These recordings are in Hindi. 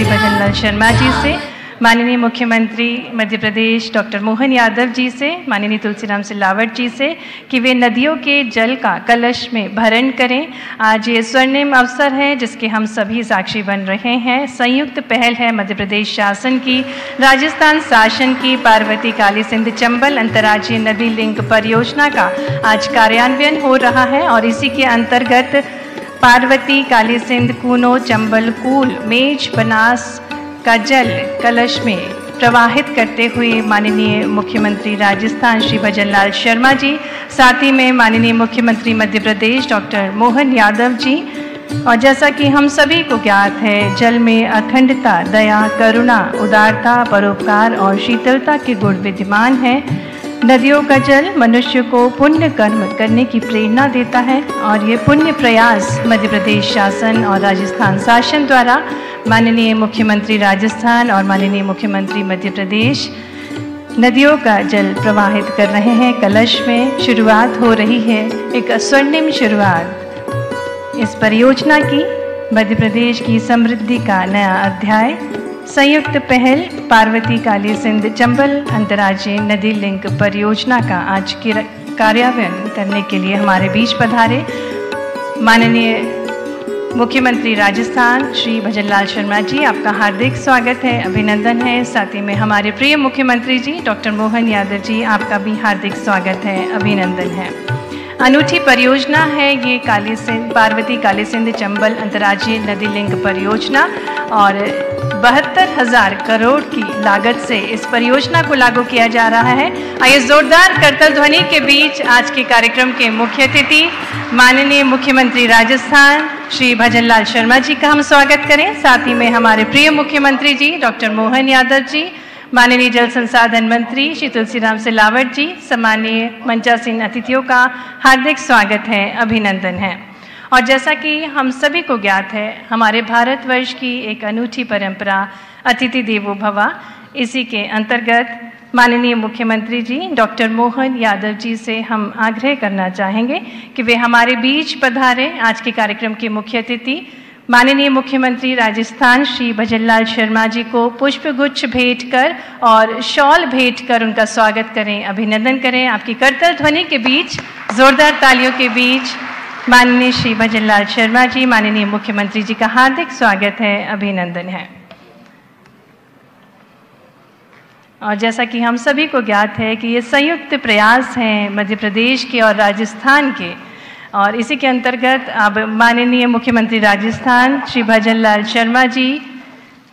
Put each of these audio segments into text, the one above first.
श्री भजनलाल शर्मा जी से, माननीय मुख्यमंत्री मध्य प्रदेश डॉक्टर मोहन यादव जी से, माननीय तुलसीराम सिलावट जी से कि वे नदियों के जल का कलश में भरण करें। आज ये स्वर्णिम अवसर है जिसके हम सभी साक्षी बन रहे हैं। संयुक्त पहल है मध्य प्रदेश शासन की, राजस्थान शासन की। पार्वती काली सिंध चंबल अंतर्राज्यीय नदी लिंक परियोजना का आज कार्यान्वयन हो रहा है और इसी के अंतर्गत पार्वती काली सिंध कूनो चंबल कूल मेज बनास का जल कलश में प्रवाहित करते हुए माननीय मुख्यमंत्री राजस्थान श्री भजनलाल शर्मा जी, साथ ही में माननीय मुख्यमंत्री मध्य प्रदेश डॉक्टर मोहन यादव जी। और जैसा कि हम सभी को ज्ञात है, जल में अखंडता, दया, करुणा, उदारता, परोपकार और शीतलता के गुण विद्यमान हैं। नदियों का जल मनुष्य को पुण्य कर्म करने की प्रेरणा देता है और ये पुण्य प्रयास मध्य प्रदेश शासन और राजस्थान शासन द्वारा माननीय मुख्यमंत्री राजस्थान और माननीय मुख्यमंत्री मध्य प्रदेश नदियों का जल प्रवाहित कर रहे हैं। कलश में शुरुआत हो रही है, एक स्वर्णिम शुरुआत इस परियोजना की, मध्य प्रदेश की समृद्धि का नया अध्याय। संयुक्त पहल पार्वती काली सिंध चंबल अंतर्राज्यीय नदी लिंक परियोजना का आज कार्यान्वयन करने के लिए हमारे बीच पधारे माननीय मुख्यमंत्री राजस्थान श्री भजनलाल शर्मा जी, आपका हार्दिक स्वागत है, अभिनंदन है। साथ ही में हमारे प्रिय मुख्यमंत्री जी डॉक्टर मोहन यादव जी, आपका भी हार्दिक स्वागत है, अभिनंदन है। अनूठी परियोजना है ये पार्वती काली सिंध चंबल अंतर्राज्यीय नदी लिंक परियोजना और 72,000 करोड़ की लागत से इस परियोजना को लागू किया जा रहा है। आइए जोरदार करतल ध्वनि के बीच आज के कार्यक्रम के मुख्य अतिथि माननीय मुख्यमंत्री राजस्थान श्री भजनलाल शर्मा जी का हम स्वागत करें। साथ ही में हमारे प्रिय मुख्यमंत्री जी डॉक्टर मोहन यादव जी, माननीय जल संसाधन मंत्री श्री तुलसीराम सिलावट जी, सम्मानीय मंचासीन अतिथियों का हार्दिक स्वागत है, अभिनंदन है। और जैसा कि हम सभी को ज्ञात है, हमारे भारतवर्ष की एक अनूठी परंपरा अतिथि देवो भव, इसी के अंतर्गत माननीय मुख्यमंत्री जी डॉक्टर मोहन यादव जी से हम आग्रह करना चाहेंगे कि वे हमारे बीच पधारें। आज के कार्यक्रम के मुख्य अतिथि माननीय मुख्यमंत्री राजस्थान श्री भजनलाल शर्मा जी को पुष्पगुच्छ भेंट कर और शॉल भेंट कर उनका स्वागत करें, अभिनंदन करें। आपकी करतल ध्वनि के बीच, जोरदार तालियों के बीच माननीय श्री भजनलाल शर्मा जी, माननीय मुख्यमंत्री जी का हार्दिक स्वागत है, अभिनंदन है। और जैसा कि हम सभी को ज्ञात है कि ये संयुक्त प्रयास हैं मध्य प्रदेश के और राजस्थान के, और इसी के अंतर्गत अब माननीय मुख्यमंत्री राजस्थान श्री भजनलाल शर्मा जी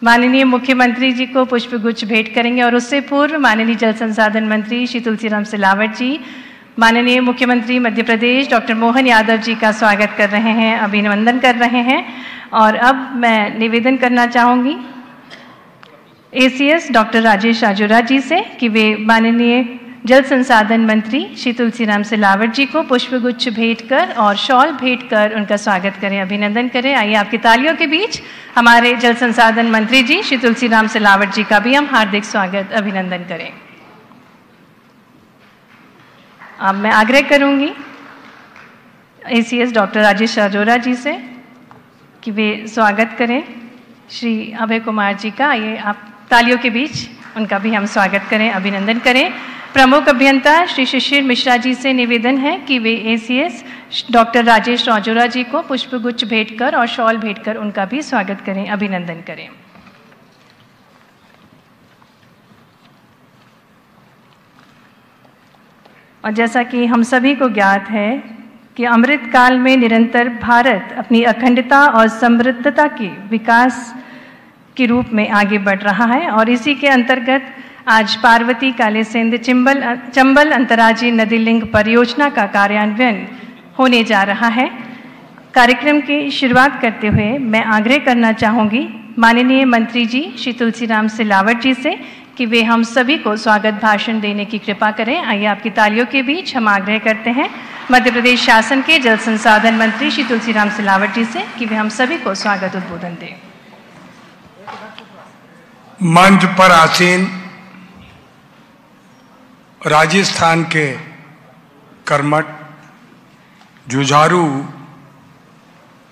माननीय मुख्यमंत्री जी को पुष्पगुच्छ भेंट करेंगे और उससे पूर्व माननीय जल संसाधन मंत्री श्री तुलसीराम सिलावट जी माननीय मुख्यमंत्री मध्य प्रदेश डॉक्टर मोहन यादव जी का स्वागत कर रहे हैं, अभिनंदन कर रहे हैं। और अब मैं निवेदन करना चाहूँगी ACS डॉक्टर राजेश राजोरा जी से कि वे माननीय जल संसाधन मंत्री श्री तुलसीराम सिलावट जी को पुष्पगुच्छ भेंट कर और शॉल भेंट कर उनका स्वागत करें, अभिनंदन करें। आइए आपकी तालियों के बीच हमारे जल संसाधन मंत्री जी श्री तुलसीराम सिलावट जी का भी हम हार्दिक स्वागत, अभिनंदन करें। अब मैं आग्रह करूंगी ACS डॉक्टर राजेश राजोरा जी से कि वे स्वागत करें श्री अभय कुमार जी का। आइए आप तालियों के बीच उनका भी हम स्वागत करें, अभिनंदन करें। प्रमुख अभियंता श्री शिशिर मिश्रा जी से निवेदन है कि वे ACS डॉक्टर राजेश राजोरा जी को पुष्पगुच्छ भेंट कर और शॉल भेंट कर उनका भी स्वागत करें, अभिनंदन करें। और जैसा कि हम सभी को ज्ञात है कि अमृत काल में निरंतर भारत अपनी अखंडता और समृद्धता के विकास के रूप में आगे बढ़ रहा है और इसी के अंतर्गत आज पार्वती काली सिंध चंबल अंतर्राज्यीय नदी लिंक परियोजना का कार्यान्वयन होने जा रहा है। कार्यक्रम की शुरुआत करते हुए मैं आग्रह करना चाहूँगी माननीय मंत्री जी श्री तुलसीराम सिलावट जी से कि वे हम सभी को स्वागत भाषण देने की कृपा करें। आइए आपकी तालियों के बीच हम आग्रह करते हैं मध्य प्रदेश शासन के जल संसाधन मंत्री श्री तुलसीराम सिलावट जी से कि वे हम सभी को स्वागत उद्बोधन दें। मंच पर आसीन राजस्थान के कर्मठ, जुझारू,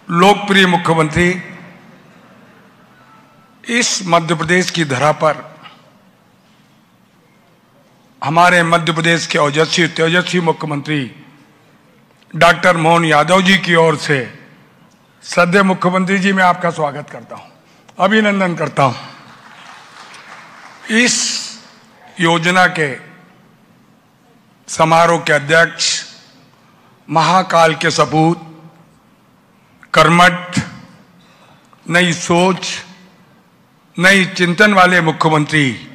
लोकप्रिय मुख्यमंत्री इस मध्य प्रदेश की धरा पर हमारे मध्य प्रदेश के ओजस्वी तेजस्वी मुख्यमंत्री डॉक्टर मोहन यादव जी की ओर से श्रद्धेय मुख्यमंत्री जी, मैं आपका स्वागत करता हूं, अभिनंदन करता हूं। इस योजना के समारोह के अध्यक्ष, महाकाल के सपूत, कर्मठ, नई सोच, नई चिंतन वाले मुख्यमंत्री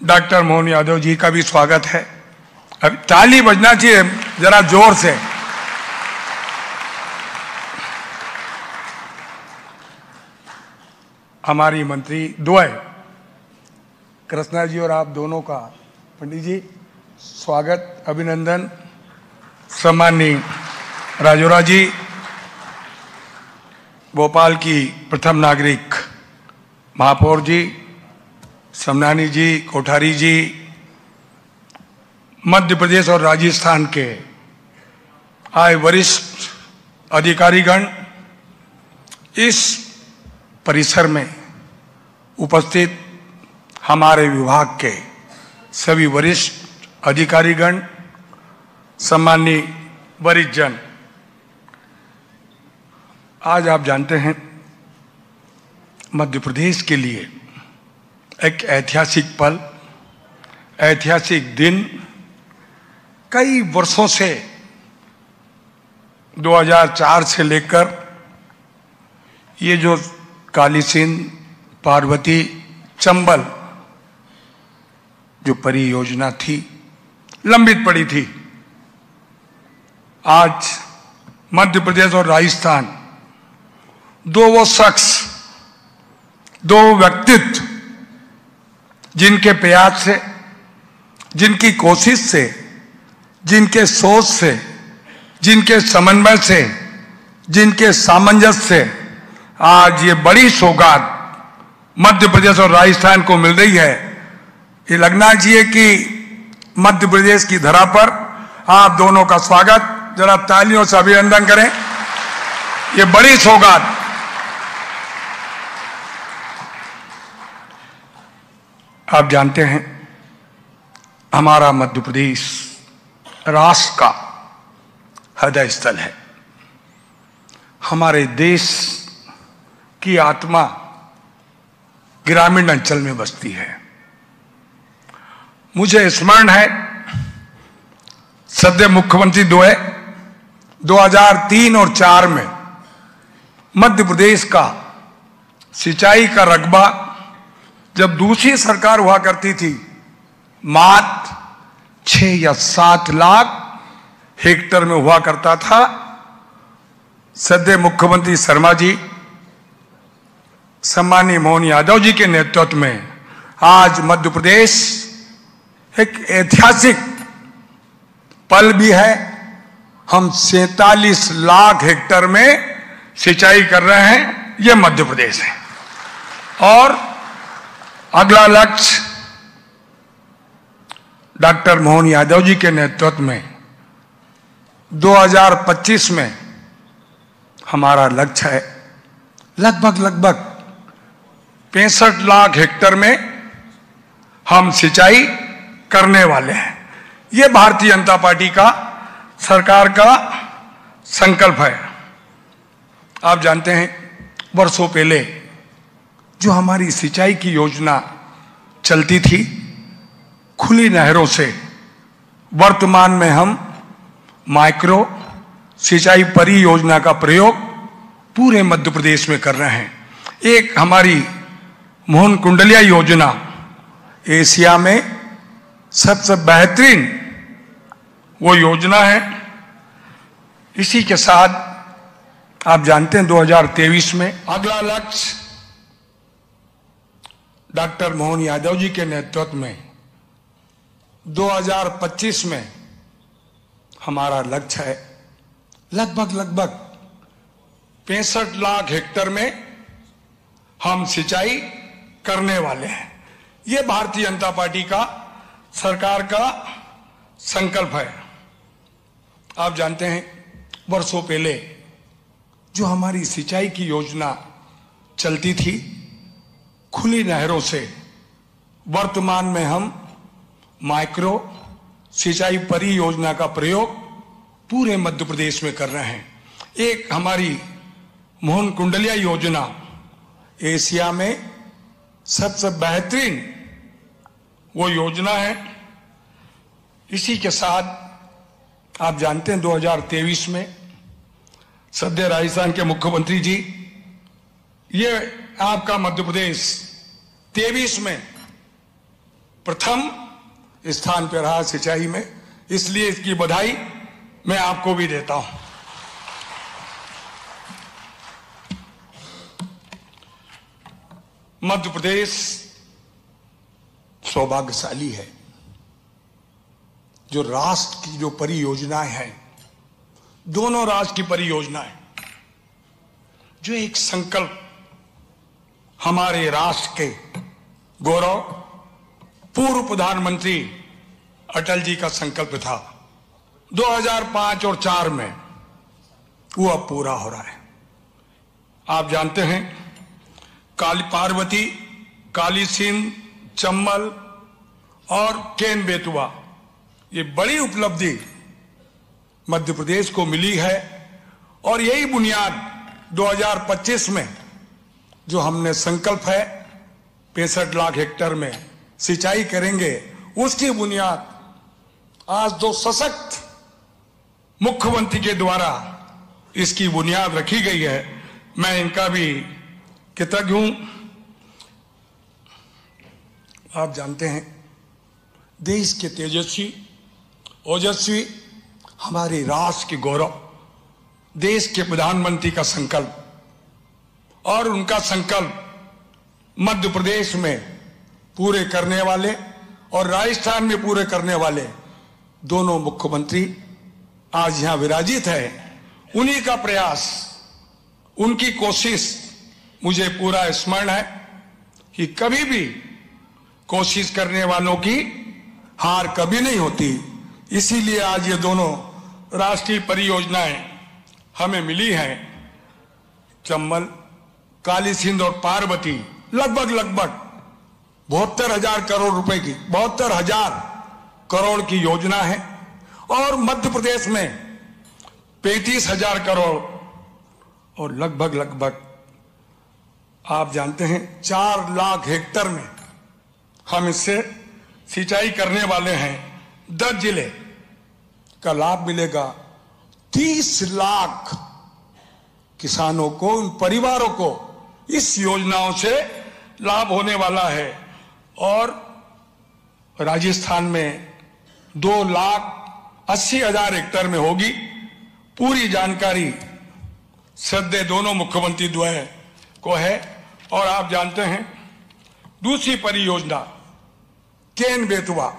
डॉक्टर मोहन यादव जी का भी स्वागत है। अब ताली बजना चाहिए जरा जोर से। हमारी मंत्री द्वय कृष्णा जी और आप दोनों का पंडित जी स्वागत, अभिनंदन। सम्माननीय राजोरा जी, भोपाल की प्रथम नागरिक महापौर जी, समनानी जी, कोठारी जी, मध्य प्रदेश और राजस्थान के आए वरिष्ठ अधिकारीगण, इस परिसर में उपस्थित हमारे विभाग के सभी वरिष्ठ अधिकारीगण, सम्माननीय वरिष्ठ जन, आज आप जानते हैं मध्य प्रदेश के लिए एक ऐतिहासिक पल, ऐतिहासिक दिन। कई वर्षों से 2004 से लेकर ये जो काली सिंध, पार्वती, चंबल जो परियोजना थी, लंबित पड़ी थी। आज मध्य प्रदेश और राजस्थान, दो वो शख्स, दो व्यक्तित्व जिनके प्रयास से, जिनकी कोशिश से, जिनके सोच से, जिनके समन्वय से, जिनके सामंजस्य से आज ये बड़ी सौगात मध्य प्रदेश और राजस्थान को मिल रही है। ये लगना चाहिए कि मध्य प्रदेश की धरा पर आप दोनों का स्वागत, जरा तालियों से अभिनंदन करें। ये बड़ी सौगात। आप जानते हैं हमारा मध्य प्रदेश राष्ट्र का हृदय स्थल है। हमारे देश की आत्मा ग्रामीण अंचल में बसती है। मुझे स्मरण है सद्य मुख्यमंत्री द्वय 2003 और 2004 में मध्य प्रदेश का सिंचाई का रकबा जब दूसरी सरकार हुआ करती थी, मात्र 6 या 7 लाख हेक्टेयर में हुआ करता था। सद्य मुख्यमंत्री शर्मा जी, सम्माननीय मोहन यादव जी के नेतृत्व में आज मध्य प्रदेश एक ऐतिहासिक पल भी है। हम 47 लाख हेक्टेयर में सिंचाई कर रहे हैं, यह मध्य प्रदेश है। और अगला लक्ष्य डॉक्टर मोहन यादव जी के नेतृत्व में 2025 में हमारा लक्ष्य है लगभग 65 लाख हेक्टेयर में हम सिंचाई करने वाले हैं। ये भारतीय जनता पार्टी का, सरकार का संकल्प है। आप जानते हैं वर्षों पहले जो हमारी सिंचाई की योजना चलती थी खुली नहरों से, वर्तमान में हम माइक्रो सिंचाई परियोजना का प्रयोग पूरे मध्य प्रदेश में कर रहे हैं। एक हमारी मोहन कुंडलिया योजना एशिया में सबसे बेहतरीन वो योजना है। इसी के साथ आप जानते हैं 2023 में अगला लक्ष्य डॉक्टर मोहन यादव जी के नेतृत्व में 2025 में हमारा लक्ष्य है लगभग 65 लाख हेक्टेयर में हम सिंचाई करने वाले हैं। ये भारतीय जनता पार्टी का, सरकार का संकल्प है। आप जानते हैं वर्षों पहले जो हमारी सिंचाई की योजना चलती थी खुली नहरों से वर्तमान में हम माइक्रो सिंचाई परियोजना का प्रयोग पूरे मध्य प्रदेश में कर रहे हैं। एक हमारी मोहन कुंडलिया योजना एशिया में सबसे बेहतरीन वो योजना है। इसी के साथ आप जानते हैं 2023 में सद्य राजस्थान के मुख्यमंत्री जी, ये आपका मध्य प्रदेश 23 में प्रथम स्थान पर रहा सिंचाई में, इसलिए इसकी बधाई मैं आपको भी देता हूं। मध्य प्रदेश सौभाग्यशाली है जो राष्ट्र की जो परियोजनाएं हैं, दोनों राष्ट्र की परियोजनाएं, जो एक संकल्प हमारे राष्ट्र के गौरव पूर्व प्रधानमंत्री अटल जी का संकल्प था 2005 और 4 में, वो अब पूरा हो रहा है। आप जानते हैं काली पार्वती, काली सिंध, चंबल और केन बेतवा, ये बड़ी उपलब्धि मध्य प्रदेश को मिली है। और यही बुनियाद 2025 में जो हमने संकल्प है 65 लाख हेक्टेयर में सिंचाई करेंगे, उसकी बुनियाद आज 2 सशक्त मुख्यमंत्री के द्वारा इसकी बुनियाद रखी गई है। मैं इनका भी कृतज्ञ हूं। आप जानते हैं देश के तेजस्वी ओजस्वी हमारे राष्ट्र के गौरव, देश के प्रधानमंत्री का संकल्प और उनका संकल्प मध्य प्रदेश में पूरे करने वाले और राजस्थान में पूरे करने वाले दोनों मुख्यमंत्री आज यहां विराजित है। उन्हीं का प्रयास, उनकी कोशिश मुझे पूरा स्मरण है कि कभी भी कोशिश करने वालों की हार कभी नहीं होती। इसीलिए आज ये दोनों राष्ट्रीय परियोजनाएं हमें मिली हैं। चंबल, काली सिंध और पार्वती लगभग 72,000 करोड़ रुपए की, 72,000 करोड़ की योजना है। और मध्य प्रदेश में 35,000 करोड़ और लगभग आप जानते हैं 4 लाख हेक्टेयर में हम इससे सिंचाई करने वाले हैं। 10 जिले का लाभ मिलेगा। 30 लाख किसानों को, उन परिवारों को इस योजनाओं से लाभ होने वाला है। और राजस्थान में 2,80,000 हेक्टेयर में होगी। पूरी जानकारी सद्य दोनों मुख्यमंत्री द्वय को है। और आप जानते हैं दूसरी परियोजना केन बेतवा,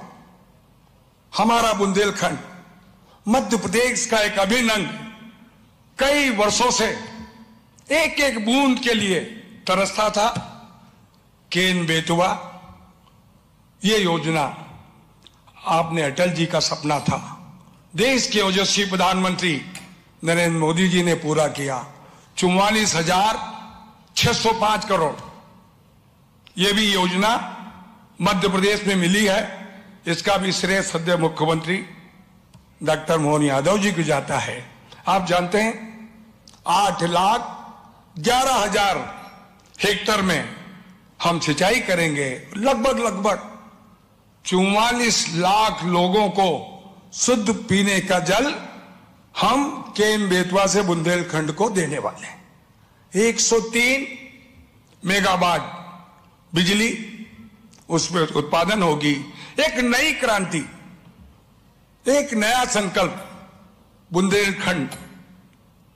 हमारा बुंदेलखंड मध्य प्रदेश का एक अभिन्न अंग, कई वर्षों से एक एक बूंद के लिए तरसता था। केन बेतवा ये योजना आपने अटल जी का सपना था, देश के ओजस्वी प्रधानमंत्री नरेंद्र मोदी जी ने पूरा किया। 44,605 करोड़ ये भी योजना मध्य प्रदेश में मिली है। इसका भी श्रेय सद्य मुख्यमंत्री डॉक्टर मोहन यादव जी को जाता है। आप जानते हैं 8,11,000 हेक्टेयर में हम सिंचाई करेंगे। लगभग 44 लाख लोगों को शुद्ध पीने का जल हम केन बेतवा से बुंदेलखंड को देने वाले हैं। 103 मेगावाट बिजली उसमें उत्पादन होगी। एक नई क्रांति, एक नया संकल्प बुंदेलखंड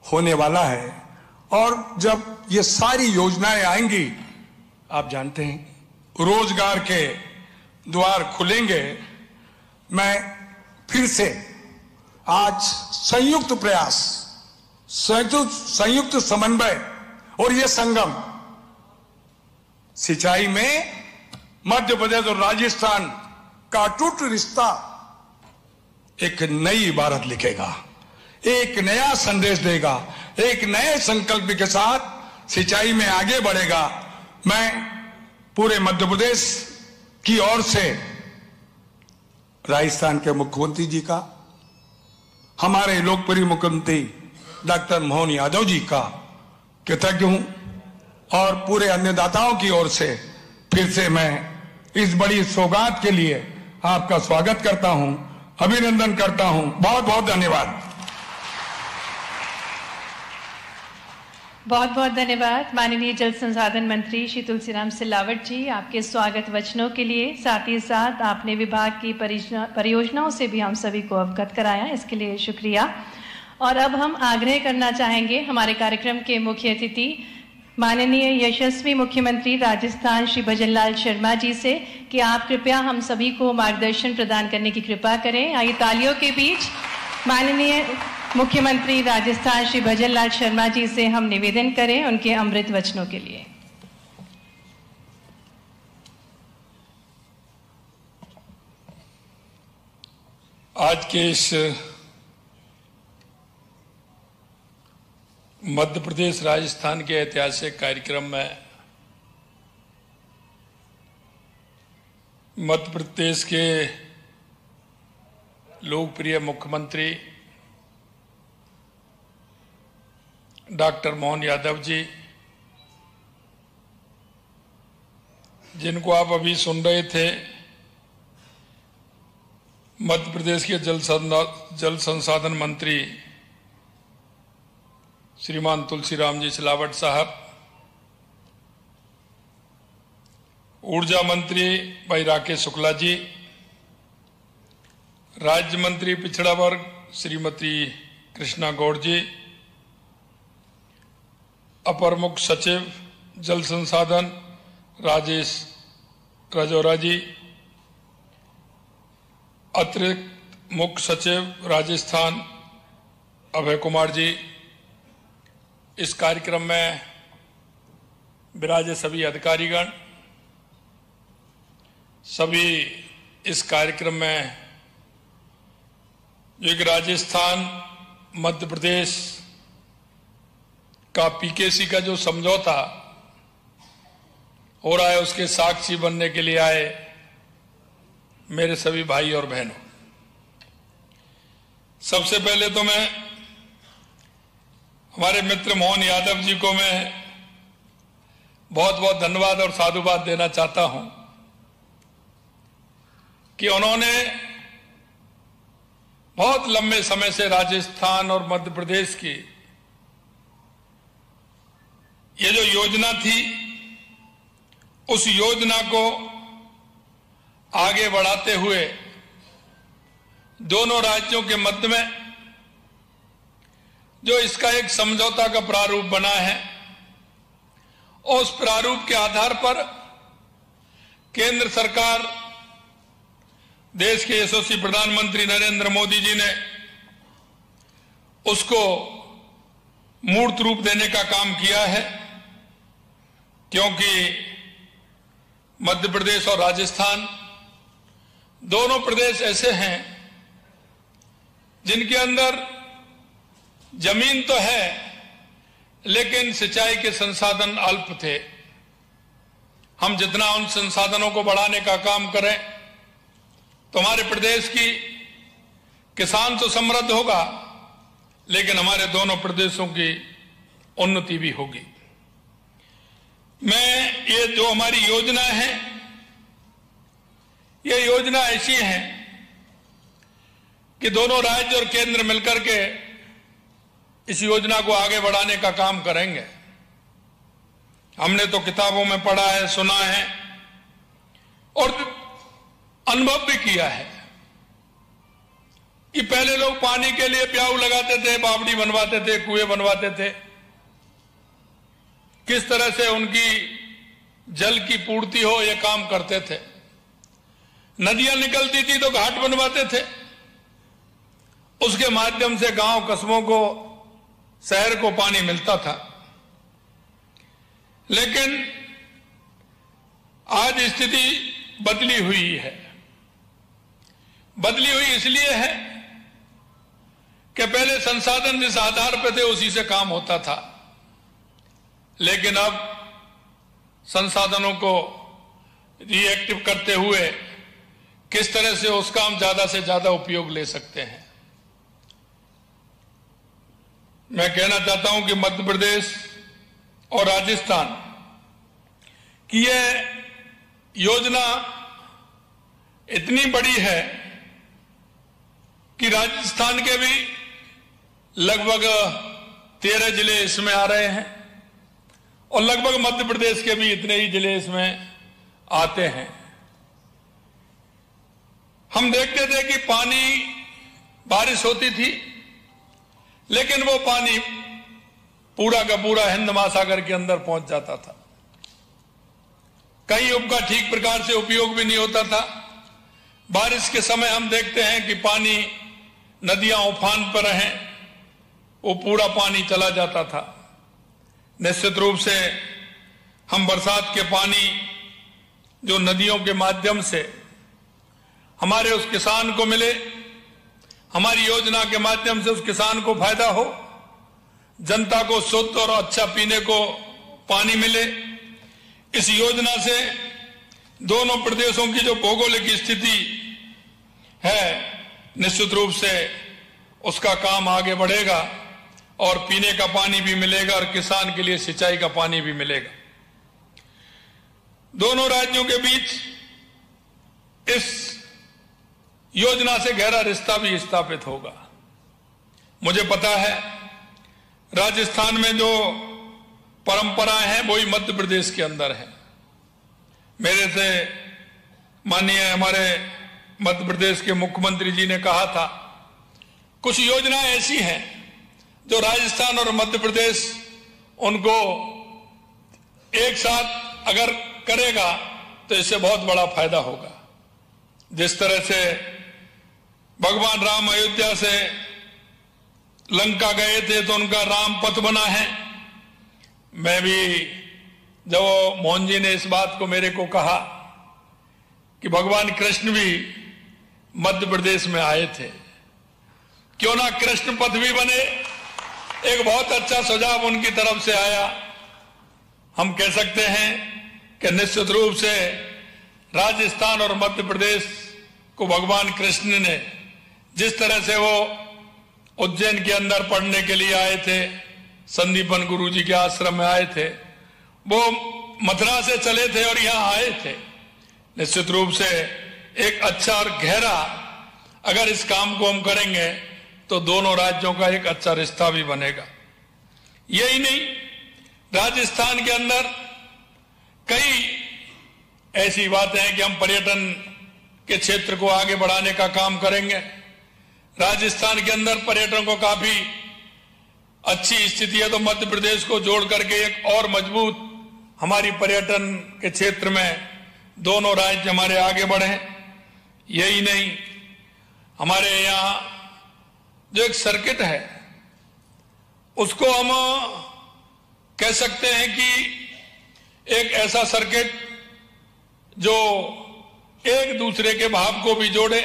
होने वाला है। और जब ये सारी योजनाएं आएंगी, आप जानते हैं रोजगार के द्वार खुलेंगे। मैं फिर से आज संयुक्त प्रयास, संयुक्त समन्वय और ये संगम सिंचाई में मध्य प्रदेश और राजस्थान का अटूट रिश्ता एक नई इबारत लिखेगा, एक नया संदेश देगा, एक नए संकल्प के साथ सिंचाई में आगे बढ़ेगा। मैं पूरे मध्य प्रदेश की ओर से राजस्थान के मुख्यमंत्री जी का, हमारे लोकप्रिय मुख्यमंत्री डॉक्टर मोहन यादव जी का कृतज्ञ हूं और पूरे अन्नदाताओं की ओर से फिर से मैं इस बड़ी सौगात के लिए आपका स्वागत करता हूं, अभिनंदन करता हूं। बहुत बहुत धन्यवाद। बहुत बहुत धन्यवाद माननीय जल संसाधन मंत्री श्री तुलसीराम सिलावट जी, आपके स्वागत वचनों के लिए। साथ ही साथ आपने विभाग की परियोजनाओं से भी हम सभी को अवगत कराया, इसके लिए शुक्रिया। और अब हम आग्रह करना चाहेंगे हमारे कार्यक्रम के मुख्य अतिथि माननीय यशस्वी मुख्यमंत्री राजस्थान श्री भजनलाल शर्मा जी से कि आप कृपया हम सभी को मार्गदर्शन प्रदान करने की कृपा करें। आइए तालियों के बीच माननीय मुख्यमंत्री राजस्थान श्री भजनलाल शर्मा जी से हम निवेदन करें उनके अमृत वचनों के लिए। आज के इस मध्य प्रदेश राजस्थान के ऐतिहासिक कार्यक्रम में मध्य प्रदेश के लोकप्रिय मुख्यमंत्री डॉक्टर मोहन यादव जी, जिनको आप अभी सुन रहे थे, मध्य प्रदेश के जल संसाधन मंत्री श्रीमान तुलसीराम जी सिलावट साहब, ऊर्जा मंत्री भाई राकेश शुक्ला जी, राज्य मंत्री पिछड़ा वर्ग श्रीमती कृष्णा गौड़ जी, अपर मुख्य सचिव जल संसाधन राजेश राजौरा जी, अतिरिक्त मुख्य सचिव राजस्थान अभय कुमार जी, इस कार्यक्रम में विराजे सभी अधिकारीगण, सभी इस कार्यक्रम में जो एक राजस्थान मध्य प्रदेश का पीकेसी का जो समझौता हो रहा है उसके साक्षी बनने के लिए आए मेरे सभी भाई और बहनों, सबसे पहले तो मैं हमारे मित्र मोहन यादव जी को मैं बहुत बहुत धन्यवाद और साधुवाद देना चाहता हूं कि उन्होंने बहुत लंबे समय से राजस्थान और मध्य प्रदेश की ये जो योजना थी उस योजना को आगे बढ़ाते हुए दोनों राज्यों के मध्य में जो इसका एक समझौता का प्रारूप बना है, उस प्रारूप के आधार पर केंद्र सरकार, देश के यशस्वी प्रधानमंत्री नरेंद्र मोदी जी ने उसको मूर्त रूप देने का काम किया है, क्योंकि मध्य प्रदेश और राजस्थान दोनों प्रदेश ऐसे हैं जिनके अंदर जमीन तो है लेकिन सिंचाई के संसाधन अल्प थे। हम जितना उन संसाधनों को बढ़ाने का काम करें तो हमारे प्रदेश की किसान तो समृद्ध होगा, लेकिन हमारे दोनों प्रदेशों की उन्नति भी होगी। मैं ये जो हमारी योजना है, ये योजना ऐसी है कि दोनों राज्य और केंद्र मिलकर के इस योजना को आगे बढ़ाने का काम करेंगे। हमने तो किताबों में पढ़ा है, सुना है और अनुभव भी किया है कि पहले लोग पानी के लिए प्याऊ लगाते थे, बावड़ी बनवाते थे, कुएं बनवाते थे, किस तरह से उनकी जल की पूर्ति हो ये काम करते थे। नदियां निकलती थी तो घाट बनवाते थे, उसके माध्यम से गांव कस्बों को, शहर को पानी मिलता था। लेकिन आज स्थिति बदली हुई है। बदली हुई इसलिए है कि पहले संसाधन जिस आधार पर थे उसी से काम होता था, लेकिन अब संसाधनों को रिएक्टिव करते हुए किस तरह से उसका हम ज्यादा से ज्यादा उपयोग ले सकते हैं। मैं कहना चाहता हूं कि मध्य प्रदेश और राजस्थान की यह योजना इतनी बड़ी है कि राजस्थान के भी लगभग 13 जिले इसमें आ रहे हैं और लगभग मध्य प्रदेश के भी इतने ही जिले इसमें आते हैं। हम देखते थे कि पानी बारिश होती थी, लेकिन वो पानी पूरा का पूरा हिंद महासागर के अंदर पहुंच जाता था। कहीं उसका ठीक प्रकार से उपयोग भी नहीं होता था। बारिश के समय हम देखते हैं कि पानी नदियां उफान पर हैं, वो पूरा पानी चला जाता था। निश्चित रूप से हम बरसात के पानी जो नदियों के माध्यम से हमारे उस किसान को मिले, हमारी योजना के माध्यम से उस किसान को फायदा हो, जनता को शुद्ध और अच्छा पीने को पानी मिले। इस योजना से दोनों प्रदेशों की जो भौगोलिक स्थिति है, निश्चित रूप से उसका काम आगे बढ़ेगा और पीने का पानी भी मिलेगा और किसान के लिए सिंचाई का पानी भी मिलेगा। दोनों राज्यों के बीच इस योजना से गहरा रिश्ता भी स्थापित होगा। मुझे पता है राजस्थान में जो परंपराएं हैं वही मध्य प्रदेश के अंदर है। मेरे से माननीय हमारे मध्य प्रदेश के मुख्यमंत्री जी ने कहा था, कुछ योजनाएं ऐसी हैं जो राजस्थान और मध्य प्रदेश उनको एक साथ अगर करेगा तो इससे बहुत बड़ा फायदा होगा। जिस तरह से भगवान राम अयोध्या से लंका गए थे तो उनका राम पथ बना है। मैं भी जब मोहन जी ने इस बात को मेरे को कहा कि भगवान कृष्ण भी मध्य प्रदेश में आए थे, क्यों ना कृष्ण पथ भी बने, एक बहुत अच्छा सुझाव उनकी तरफ से आया। हम कह सकते हैं कि निश्चित रूप से राजस्थान और मध्य प्रदेश को भगवान कृष्ण ने जिस तरह से वो उज्जैन के अंदर पढ़ने के लिए आए थे, संदीपन गुरु जी के आश्रम में आए थे, वो मथुरा से चले थे और यहां आए थे। निश्चित रूप से एक अच्छा और गहरा अगर इस काम को हम करेंगे तो दोनों राज्यों का एक अच्छा रिश्ता भी बनेगा। यही नहीं, राजस्थान के अंदर कई ऐसी बातें हैं कि हम पर्यटन के क्षेत्र को आगे बढ़ाने का काम करेंगे। राजस्थान के अंदर पर्यटन को काफी अच्छी स्थिति है, तो मध्य प्रदेश को जोड़ करके एक और मजबूत हमारी पर्यटन के क्षेत्र में दोनों राज्य हमारे आगे बढ़े। यही नहीं, हमारे यहां जो एक सर्किट है उसको हम कह सकते हैं कि एक ऐसा सर्किट जो एक दूसरे के भाव को भी जोड़े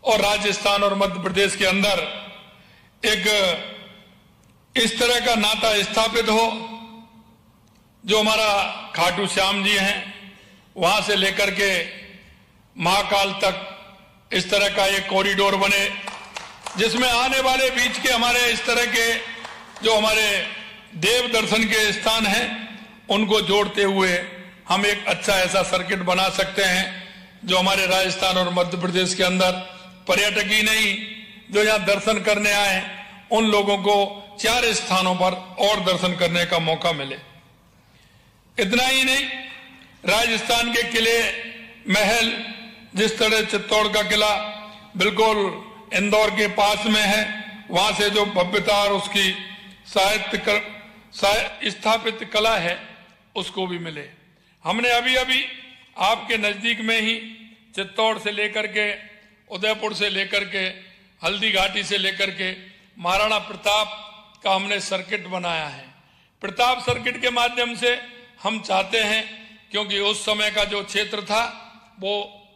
और राजस्थान और मध्य प्रदेश के अंदर एक इस तरह का नाता स्थापित हो जो हमारा खाटू श्याम जी हैं वहां से लेकर के महाकाल तक इस तरह का एक कॉरिडोर बने, जिसमें आने वाले बीच के हमारे इस तरह के जो हमारे देव दर्शन के स्थान हैं उनको जोड़ते हुए हम एक अच्छा ऐसा सर्किट बना सकते हैं जो हमारे राजस्थान और मध्य प्रदेश के अंदर पर्यटक ही नहीं, जो यहाँ दर्शन करने आए उन लोगों को 4 स्थानों पर और दर्शन करने का मौका मिले। इतना ही नहीं, राजस्थान के किले महल, जिस तरह चित्तौड़ का किला बिल्कुल इंदौर के पास में है, वहां से जो भव्यता और उसकी स्थापित कला है उसको भी मिले। हमने अभी अभी आपके नजदीक में ही चित्तौड़ से लेकर के, उदयपुर से लेकर के, हल्दी घाटी से लेकर के महाराणा प्रताप का हमने सर्किट बनाया है। प्रताप सर्किट के माध्यम से हम चाहते हैं, क्योंकि उस समय का जो क्षेत्र था वो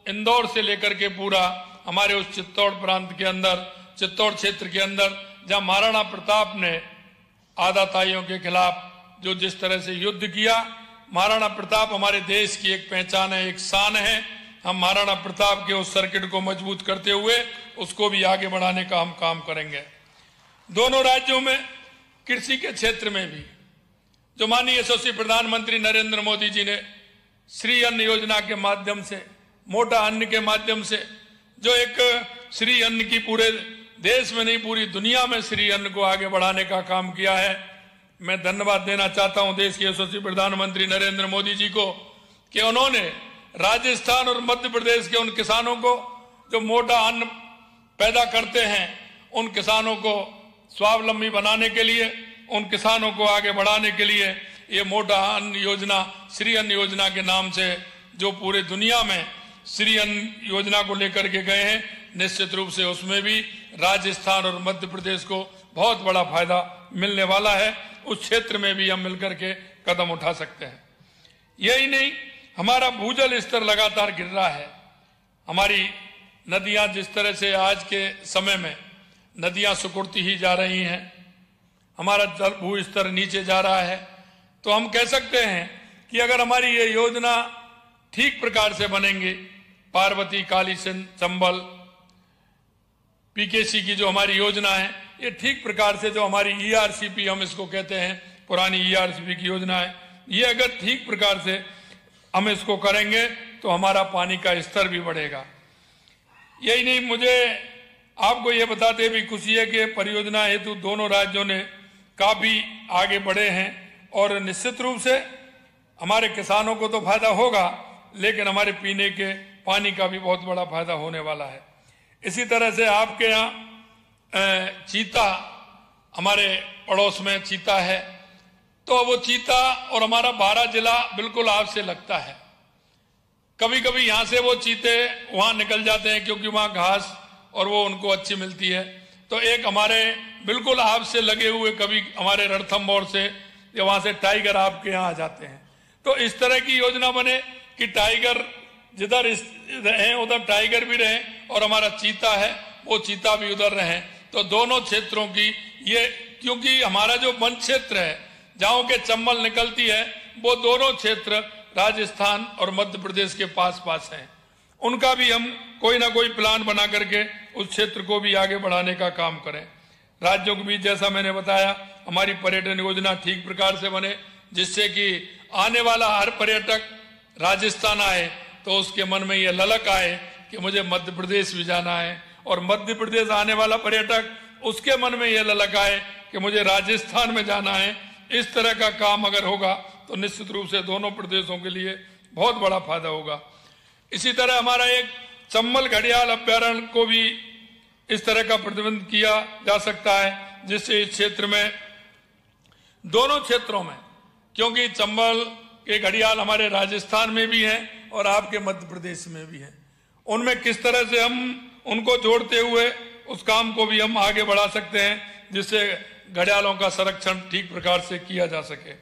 इंदौर से लेकर के पूरा हमारे उस चित्तौड़ प्रांत के अंदर, चित्तौड़ क्षेत्र के अंदर, जहां महाराणा प्रताप ने आदाताइयों के खिलाफ जो जिस तरह से युद्ध किया महाराणा प्रताप हमारे देश की एक पहचान है, एक शान है। हम महाराणा प्रताप के उस सर्किट को मजबूत करते हुए उसको भी आगे बढ़ाने का हम काम करेंगे। दोनों राज्यों में कृषि के क्षेत्र में भी जो माननीय यशस्वी प्रधानमंत्री नरेंद्र मोदी जी ने श्री अन्न योजना के माध्यम से, मोटा अन्न के माध्यम से, जो एक श्री अन्न की पूरे देश में नहीं पूरी दुनिया में श्री अन्न को आगे बढ़ाने का काम किया है, मैं धन्यवाद देना चाहता हूं देश के यशस्वी प्रधानमंत्री नरेंद्र मोदी जी को कि उन्होंने राजस्थान और मध्य प्रदेश के उन किसानों को जो मोटा अन्न पैदा करते हैं, उन किसानों को स्वावलंबी बनाने के लिए, उन किसानों को आगे बढ़ाने के लिए ये मोटा अन्न योजना, श्री अन्न योजना के नाम से जो पूरे दुनिया में श्री अन्न योजना को लेकर के गए हैं, निश्चित रूप से उसमें भी राजस्थान और मध्य प्रदेश को बहुत बड़ा फायदा मिलने वाला है। उस क्षेत्र में भी हम मिलकर के कदम उठा सकते हैं। यही नहीं, हमारा भूजल स्तर लगातार गिर रहा है। हमारी नदियां जिस तरह से आज के समय में नदियां सिकुड़ती ही जा रही हैं, हमारा जल भू स्तर नीचे जा रहा है, तो हम कह सकते हैं कि अगर हमारी ये योजना ठीक प्रकार से बनेंगे, पार्वती, काली सिंध, चंबल, पीकेसी की जो हमारी योजना है, ये ठीक प्रकार से जो हमारी ईआरसीपी हम इसको कहते हैं, पुरानी ईआरसीपी की योजना है, ये अगर ठीक प्रकार से हम इसको करेंगे तो हमारा पानी का स्तर भी बढ़ेगा। यही नहीं, मुझे आपको ये बताते भी खुशी है कि परियोजना हेतु दोनों राज्यों ने काफी आगे बढ़े हैं और निश्चित रूप से हमारे किसानों को तो फायदा होगा, लेकिन हमारे पीने के पानी का भी बहुत बड़ा फायदा होने वाला है। इसी तरह से आपके यहाँ चीता, हमारे पड़ोस में चीता है, तो वो चीता और हमारा 12 जिला बिल्कुल आपसे लगता है। कभी कभी यहाँ से वो चीते वहां निकल जाते हैं क्योंकि वहां घास और वो उनको अच्छी मिलती है, तो एक हमारे बिल्कुल आपसे लगे हुए कभी हमारे रणथंभौर से या वहां से टाइगर आपके यहाँ आ जाते हैं। तो इस तरह की योजना बने कि टाइगर जिधर रहे उधर टाइगर भी रहे और हमारा चीता है वो चीता भी उधर रहे, तो दोनों क्षेत्रों की ये, क्योंकि हमारा जो वन क्षेत्र है जहां के चंबल निकलती है, वो दोनों क्षेत्र राजस्थान और मध्य प्रदेश के पास पास हैं, उनका भी हम कोई ना कोई प्लान बना करके उस क्षेत्र को भी आगे बढ़ाने का काम करें। राज्यों के बीच जैसा मैंने बताया, हमारी पर्यटन योजना ठीक प्रकार से बने, जिससे कि आने वाला हर पर्यटक राजस्थान आए तो उसके मन में यह ललक आए कि मुझे मध्य प्रदेश भी जाना है, और मध्य प्रदेश आने वाला पर्यटक उसके मन में यह ललक आए कि मुझे राजस्थान में जाना है। इस तरह का काम अगर होगा तो निश्चित रूप से दोनों प्रदेशों के लिए बहुत बड़ा फायदा होगा। इसी तरह हमारा एक चंबल घड़ियाल अभ्यारण्य को भी इस तरह का प्रतिबंध किया जा सकता है, जिससे इस क्षेत्र में, दोनों क्षेत्रों में, क्योंकि चंबल के घड़ियाल हमारे राजस्थान में भी हैं और आपके मध्य प्रदेश में भी हैं, उनमें किस तरह से हम उनको जोड़ते हुए उस काम को भी हम आगे बढ़ा सकते हैं, जिससे घड़ियालों का संरक्षण ठीक प्रकार से किया जा सके।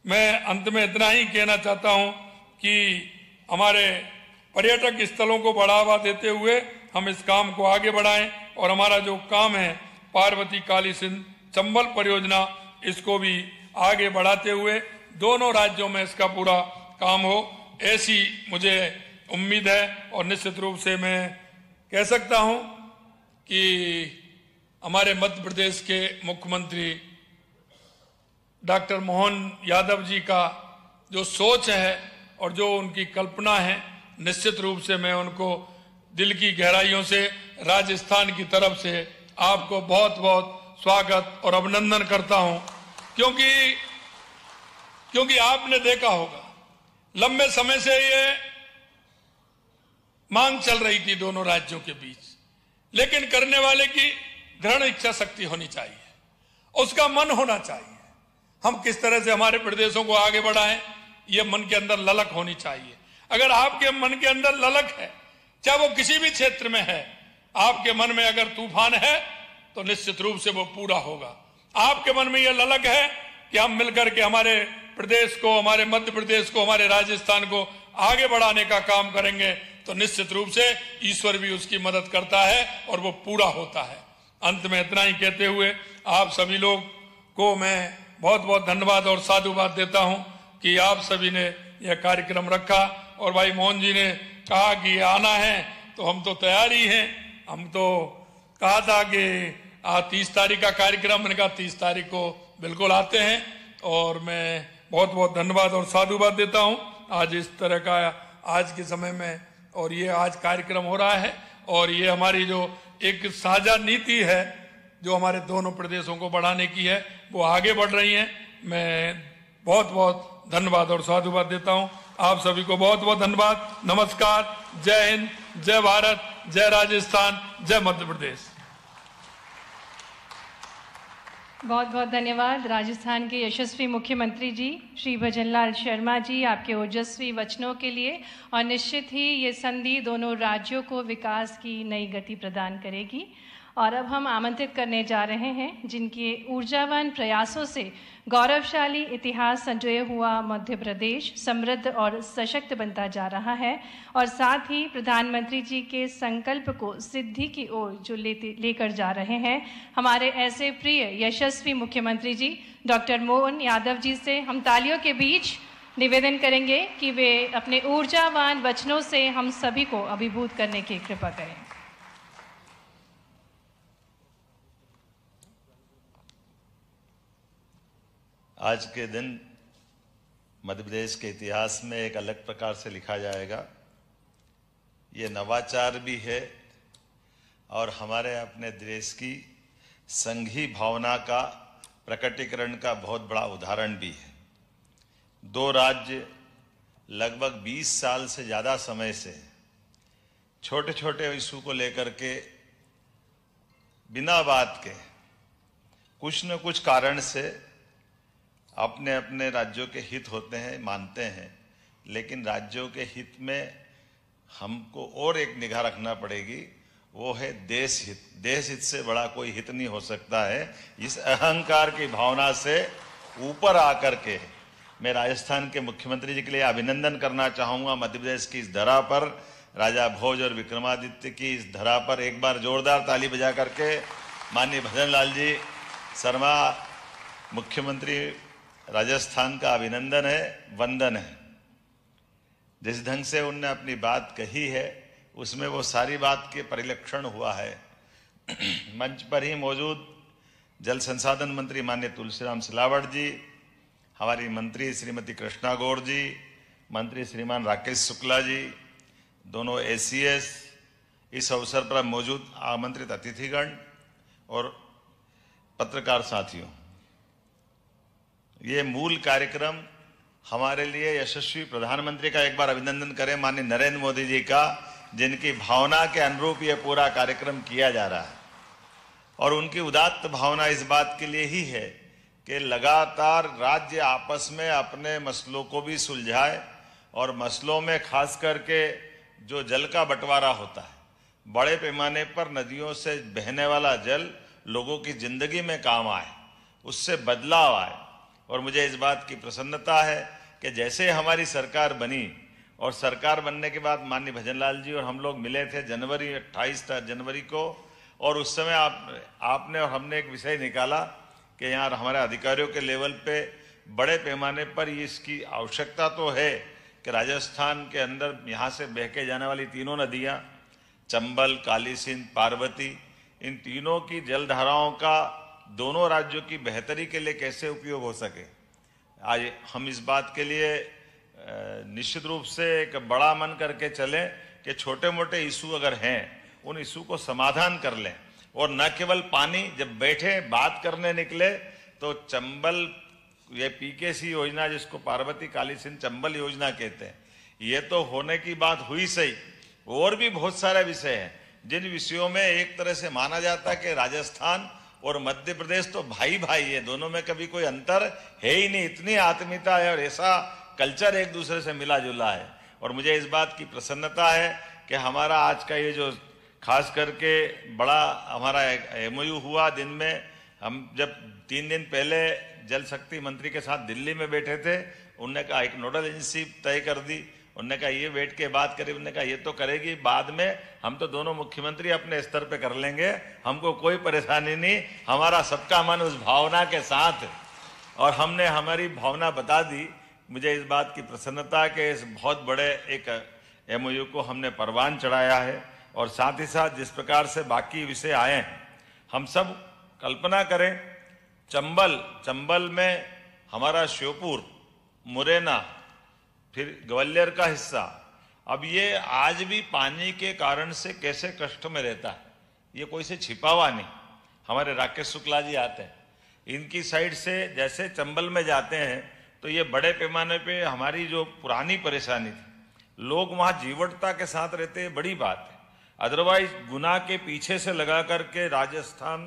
मैं अंत में इतना ही कहना चाहता हूं कि हमारे पर्यटक स्थलों को बढ़ावा देते हुए हम इस काम को आगे बढ़ाएं और हमारा जो काम है पार्वती, काली सिंध, चंबल परियोजना, इसको भी आगे बढ़ाते हुए दोनों राज्यों में इसका पूरा काम हो, ऐसी मुझे उम्मीद है। और निश्चित रूप से मैं कह सकता हूं कि हमारे मध्य प्रदेश के मुख्यमंत्री डॉक्टर मोहन यादव जी का जो सोच है और जो उनकी कल्पना है, निश्चित रूप से मैं उनको दिल की गहराइयों से राजस्थान की तरफ से आपको बहुत बहुत स्वागत और अभिनंदन करता हूं, क्योंकि आपने देखा होगा लंबे समय से ये मांग चल रही थी दोनों राज्यों के बीच, लेकिन करने वाले की दृढ़ इच्छा शक्ति होनी चाहिए, उसका मन होना चाहिए। हम किस तरह से हमारे प्रदेशों को आगे बढ़ाएं, ये मन के अंदर ललक होनी चाहिए। अगर आपके मन के अंदर ललक है, चाहे वो किसी भी क्षेत्र में है, आपके मन में अगर तूफान है तो निश्चित रूप से वो पूरा होगा। आपके मन में यह ललक है कि हम मिलकर के हमारे प्रदेश को, हमारे मध्य प्रदेश को, हमारे राजस्थान को आगे बढ़ाने का काम करेंगे, तो निश्चित रूप से ईश्वर भी उसकी मदद करता है और वो पूरा होता है। अंत में इतना ही कहते हुए आप सभी लोग को मैं बहुत बहुत धन्यवाद और साधुवाद देता हूं कि आप सभी ने यह कार्यक्रम रखा और भाई मोहन जी ने कहा कि आना है तो हम तो तैयार ही हैं। हम तो कहा था कि 30 तारीख का कार्यक्रम, मैंने कहा 30 तारीख को बिल्कुल आते हैं। और मैं बहुत बहुत धन्यवाद और साधुवाद देता हूं आज इस तरह का आज के समय में और ये आज कार्यक्रम हो रहा है और ये हमारी जो एक साझा नीति है जो हमारे दोनों प्रदेशों को बढ़ाने की है वो आगे बढ़ रही है। मैं बहुत बहुत धन्यवाद और साधुवाद देता हूं। आप सभी को बहुत बहुत धन्यवाद। नमस्कार। जय हिंद, जय भारत, जय राजस्थान, जय मध्य प्रदेश। बहुत बहुत धन्यवाद राजस्थान के यशस्वी मुख्यमंत्री जी श्री भजनलाल शर्मा जी आपके ओजस्वी वचनों के लिए। और निश्चित ही ये संधि दोनों राज्यों को विकास की नई गति प्रदान करेगी। और अब हम आमंत्रित करने जा रहे हैं जिनके ऊर्जावान प्रयासों से गौरवशाली इतिहास संजोए हुआ मध्य प्रदेश समृद्ध और सशक्त बनता जा रहा है और साथ ही प्रधानमंत्री जी के संकल्प को सिद्धि की ओर जो लेकर जा रहे हैं हमारे ऐसे प्रिय यशस्वी मुख्यमंत्री जी डॉक्टर मोहन यादव जी से हम तालियों के बीच निवेदन करेंगे कि वे अपने ऊर्जावान वचनों से हम सभी को अभिभूत करने की कृपा करें। आज के दिन मध्य प्रदेश के इतिहास में एक अलग प्रकार से लिखा जाएगा। ये नवाचार भी है और हमारे अपने देश की संघी भावना का प्रकटीकरण का बहुत बड़ा उदाहरण भी है। दो राज्य लगभग 20 साल से ज़्यादा समय से छोटे छोटे इशू को लेकर के बिना बात के कुछ न कुछ कारण से अपने अपने राज्यों के हित होते हैं, मानते हैं, लेकिन राज्यों के हित में हमको और एक निगाह रखना पड़ेगी, वो है देश हित। देश हित से बड़ा कोई हित नहीं हो सकता है। इस अहंकार की भावना से ऊपर आकर के मैं राजस्थान के मुख्यमंत्री जी के लिए अभिनंदन करना चाहूँगा। मध्य प्रदेश की इस धरा पर राजा भोज और विक्रमादित्य की इस धरा पर एक बार जोरदार ताली बजा करके माननीय भजनलाल जी शर्मा मुख्यमंत्री राजस्थान का अभिनंदन है, वंदन है। जिस ढंग से उनने अपनी बात कही है उसमें वो सारी बात के परिलक्षण हुआ है। मंच पर ही मौजूद जल संसाधन मंत्री माननीय तुलसीराम सिलावट जी, हमारी मंत्री श्रीमती कृष्णा गौर जी, मंत्री श्रीमान राकेश शुक्ला जी, दोनों ACS, इस अवसर पर मौजूद आमंत्रित अतिथिगण और पत्रकार साथियों, ये मूल कार्यक्रम हमारे लिए यशस्वी प्रधानमंत्री का एक बार अभिनंदन करें माननीय नरेंद्र मोदी जी का, जिनकी भावना के अनुरूप ये पूरा कार्यक्रम किया जा रहा है। और उनकी उदात्त भावना इस बात के लिए ही है कि लगातार राज्य आपस में अपने मसलों को भी सुलझाए और मसलों में खास करके जो जल का बंटवारा होता है, बड़े पैमाने पर नदियों से बहने वाला जल लोगों की जिंदगी में काम आए, उससे बदलाव आए। और मुझे इस बात की प्रसन्नता है कि जैसे हमारी सरकार बनी और सरकार बनने के बाद माननीय भजनलाल जी और हम लोग मिले थे 28 जनवरी को, और उस समय आपने और हमने एक विषय निकाला कि यहाँ हमारे अधिकारियों के लेवल पे बड़े पैमाने पर इसकी आवश्यकता तो है कि राजस्थान के अंदर यहाँ से बह के जाने वाली तीनों नदियाँ चंबल, काली सिंध, पार्वती, इन तीनों की जलधाराओं का दोनों राज्यों की बेहतरी के लिए कैसे उपयोग हो सके। आज हम इस बात के लिए निश्चित रूप से एक बड़ा मन करके चलें कि छोटे मोटे इशू अगर हैं उन इशू को समाधान कर लें, और न केवल पानी, जब बैठे बात करने निकले तो चंबल, ये PKC योजना जिसको पार्वती काली सिंध चंबल योजना कहते हैं, ये तो होने की बात हुई सही, और भी बहुत सारे विषय हैं जिन विषयों में एक तरह से माना जाता है कि राजस्थान और मध्य प्रदेश तो भाई भाई है, दोनों में कभी कोई अंतर है ही नहीं, इतनी आत्मीयता है और ऐसा कल्चर एक दूसरे से मिला जुला है। और मुझे इस बात की प्रसन्नता है कि हमारा आज का ये जो खास करके बड़ा हमारा MOU हुआ, दिन में हम जब 3 दिन पहले जल शक्ति मंत्री के साथ दिल्ली में बैठे थे, उनने कहा एक नोडल एजेंसी तय कर दी, उनने कहा ये बैठ के बात करी, उन्होंने कहा ये तो करेगी, बाद में हम तो दोनों मुख्यमंत्री अपने स्तर पे कर लेंगे, हमको कोई परेशानी नहीं, हमारा सबका मन उस भावना के साथ। और हमने हमारी भावना बता दी। मुझे इस बात की प्रसन्नता कि इस बहुत बड़े एक MOU को हमने परवान चढ़ाया है। और साथ ही साथ जिस प्रकार से बाकी विषय आए हैं, हम सब कल्पना करें, चंबल में हमारा श्योपुर, मुरैना, फिर ग्वालियर का हिस्सा, अब ये आज भी पानी के कारण से कैसे कष्ट में रहता है, ये कोई से छिपा हुआ नहीं। हमारे राकेश शुक्ला जी आते हैं, इनकी साइड से जैसे चंबल में जाते हैं तो ये बड़े पैमाने पे हमारी जो पुरानी परेशानी थी, लोग वहाँ जीवटता के साथ रहते हैं, बड़ी बात है। अदरवाइज गुना के पीछे से लगा करके राजस्थान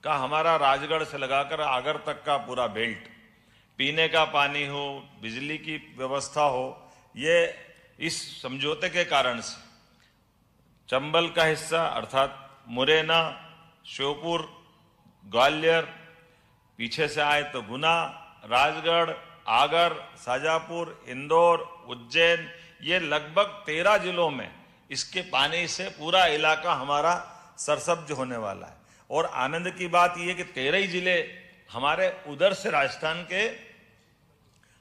का, हमारा राजगढ़ से लगाकर आगर तक का पूरा बेल्ट, पीने का पानी हो, बिजली की व्यवस्था हो, ये इस समझौते के कारण से चंबल का हिस्सा अर्थात मुरैना, श्योपुर, ग्वालियर, पीछे से आए तो गुना, राजगढ़, आगर, शाजापुर, इंदौर, उज्जैन, ये लगभग 13 जिलों में इसके पानी से पूरा इलाका हमारा सरसब्ज होने वाला है। और आनंद की बात यह कि 13 ही जिले हमारे उधर से राजस्थान के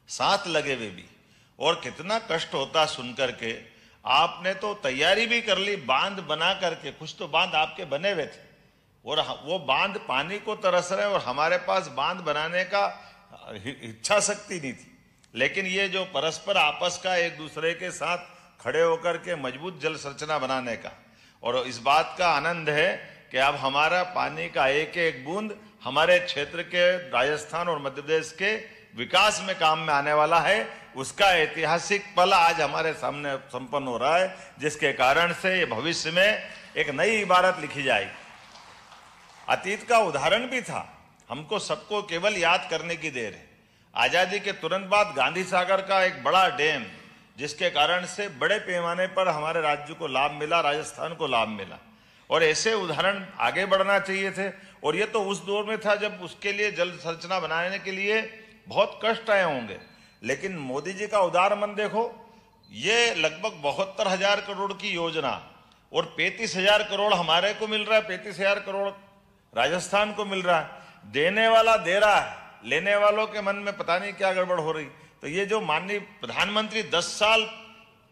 साथ लगे हुए भी, और कितना कष्ट होता सुनकर के। आपने तो तैयारी भी कर ली, बांध बना करके, कुछ तो बांध आपके बने हुए थे और वो बांध पानी को तरस रहे, और हमारे पास बांध बनाने का इच्छा शक्ति नहीं थी। लेकिन ये जो परस्पर आपस का एक दूसरे के साथ खड़े होकर के मजबूत जल संरचना बनाने का, और इस बात का आनंद है कि अब हमारा पानी का एक एक बूंद हमारे क्षेत्र के, राजस्थान और मध्य प्रदेश के विकास में काम में आने वाला है। उसका ऐतिहासिक पल आज हमारे सामने संपन्न हो रहा है, जिसके कारण से ये भविष्य में एक नई इबारत लिखी जाएगी। अतीत का उदाहरण भी था, हमको सबको केवल याद करने की देर है। आजादी के तुरंत बाद गांधी सागर का एक बड़ा डैम, जिसके कारण से बड़े पैमाने पर हमारे राज्य को लाभ मिला, राजस्थान को लाभ मिला, और ऐसे उदाहरण आगे बढ़ना चाहिए थे। और ये तो उस दौर में था जब उसके लिए जल संरचना बनाने के लिए बहुत कष्ट आए होंगे। लेकिन मोदी जी का उदार मन देखो, ये लगभग 72,000 करोड़ की योजना, और 35,000 करोड़ हमारे को मिल रहा है, 35,000 करोड़ राजस्थान को मिल रहा है। देने वाला दे रहा है, लेने वालों के मन में पता नहीं क्या गड़बड़ हो रही। तो ये जो माननीय प्रधानमंत्री 10 साल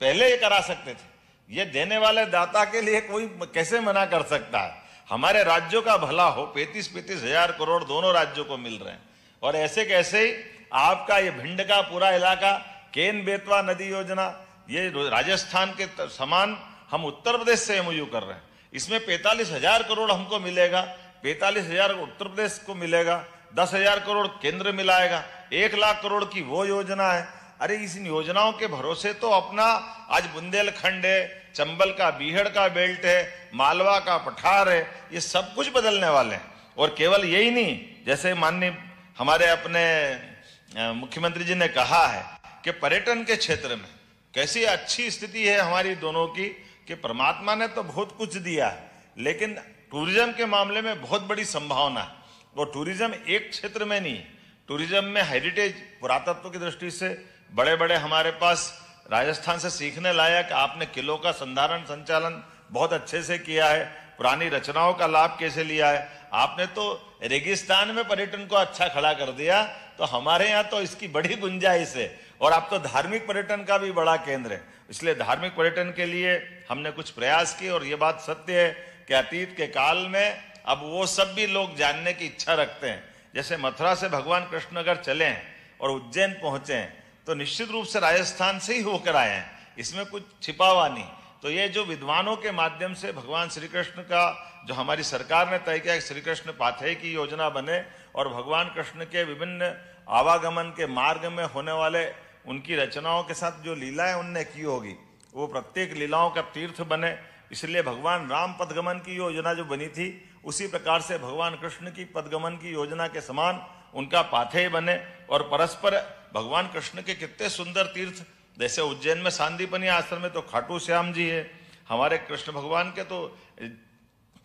पहले ये करा सकते थे, ये देने वाले दाता के लिए कोई कैसे मना कर सकता है। हमारे राज्यों का भला हो, 35,000 करोड़ दोनों राज्यों को मिल रहे हैं। और ऐसे कैसे ही आपका ये भिंड का पूरा इलाका, केन बेतवा नदी योजना, ये राजस्थान के समान हम उत्तर प्रदेश से MOU कर रहे हैं। इसमें 45,000 करोड़ हमको मिलेगा, 45,000 उत्तर प्रदेश को मिलेगा, 10,000 करोड़ केंद्र मिलाएगा, 1 लाख करोड़ की वो योजना है। अरे इस योजनाओं के भरोसे तो अपना आज बुंदेलखंड है, चंबल का बीहड़ का बेल्ट है, मालवा का पठार है, ये सब कुछ बदलने वाले हैं। और केवल यही नहीं, जैसे माननीय हमारे अपने मुख्यमंत्री जी ने कहा है कि पर्यटन के क्षेत्र में कैसी अच्छी स्थिति है हमारी दोनों की, कि परमात्मा ने तो बहुत कुछ दिया है, लेकिन टूरिज्म के मामले में बहुत बड़ी संभावना है। और टूरिज्म एक क्षेत्र में नहीं, टूरिज्म में हेरिटेज, पुरातत्व की दृष्टि से बड़े बड़े हमारे पास राजस्थान से सीखने लायक, आपने किलों का संधारण संचालन बहुत अच्छे से किया है, पुरानी रचनाओं का लाभ कैसे लिया है। आपने तो रेगिस्तान में पर्यटन को अच्छा खड़ा कर दिया, तो हमारे यहाँ तो इसकी बड़ी गुंजाइश है। और आप तो धार्मिक पर्यटन का भी बड़ा केंद्र है, इसलिए धार्मिक पर्यटन के लिए हमने कुछ प्रयास किए। और ये बात सत्य है कि अतीत के काल में अब वो सब भी लोग जानने की इच्छा रखते हैं। जैसे मथुरा से भगवान कृष्ण अगर चले हैं और उज्जैन पहुंचे हैं, तो निश्चित रूप से राजस्थान से ही होकर आए हैं, इसमें कुछ छिपा हुआ नहीं। तो ये जो विद्वानों के माध्यम से भगवान श्री कृष्ण का, जो हमारी सरकार ने तय किया, श्री कृष्ण पाथेय की योजना बने, और भगवान कृष्ण के विभिन्न आवागमन के मार्ग में होने वाले उनकी रचनाओं के साथ जो लीलाएं उनने की होगी, वो प्रत्येक लीलाओं का तीर्थ बने। इसलिए भगवान राम पदगमन की योजना जो बनी थी, उसी प्रकार से भगवान कृष्ण की पदगमन की योजना के समान उनका पाथेय बने। और परस्पर भगवान कृष्ण के कितने सुंदर तीर्थ, जैसे उज्जैन में सांदीपनी आश्रम में तो खाटू श्याम जी है, हमारे कृष्ण भगवान के तो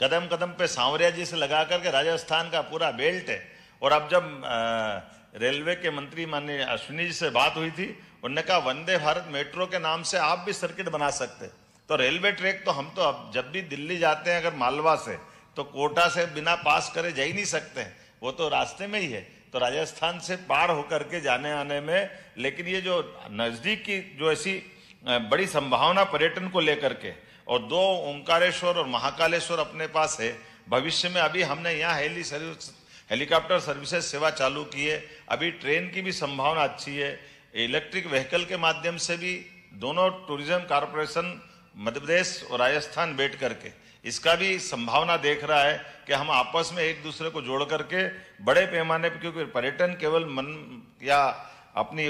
कदम कदम पे सांवरिया जी से लगा करके राजस्थान का पूरा बेल्ट है। और अब जब रेलवे के मंत्री माननीय अश्विनी जी से बात हुई थी, उन्होंने कहा वंदे भारत मेट्रो के नाम से आप भी सर्किट बना सकते। तो रेलवे ट्रैक तो हम तो अब जब भी दिल्ली जाते हैं अगर मालवा से, तो कोटा से बिना पास करे जा ही नहीं सकते हैं, वो तो रास्ते में ही है। तो राजस्थान से पार होकर के जाने आने में, लेकिन ये जो नजदीक की जो ऐसी बड़ी संभावना पर्यटन को लेकर के, और 2 ओंकारेश्वर और महाकालेश्वर अपने पास है। भविष्य में अभी हमने यहाँ हेलीकॉप्टर सर्विसेज सेवा चालू की है, अभी ट्रेन की भी संभावना अच्छी है, इलेक्ट्रिक व्हीकल के माध्यम से भी दोनों टूरिज्म कॉर्पोरेशन मध्य प्रदेश और राजस्थान बैठ करके इसका भी संभावना देख रहा है कि हम आपस में एक दूसरे को जोड़ करके बड़े पैमाने पर, क्योंकि पर्यटन केवल मन या अपनी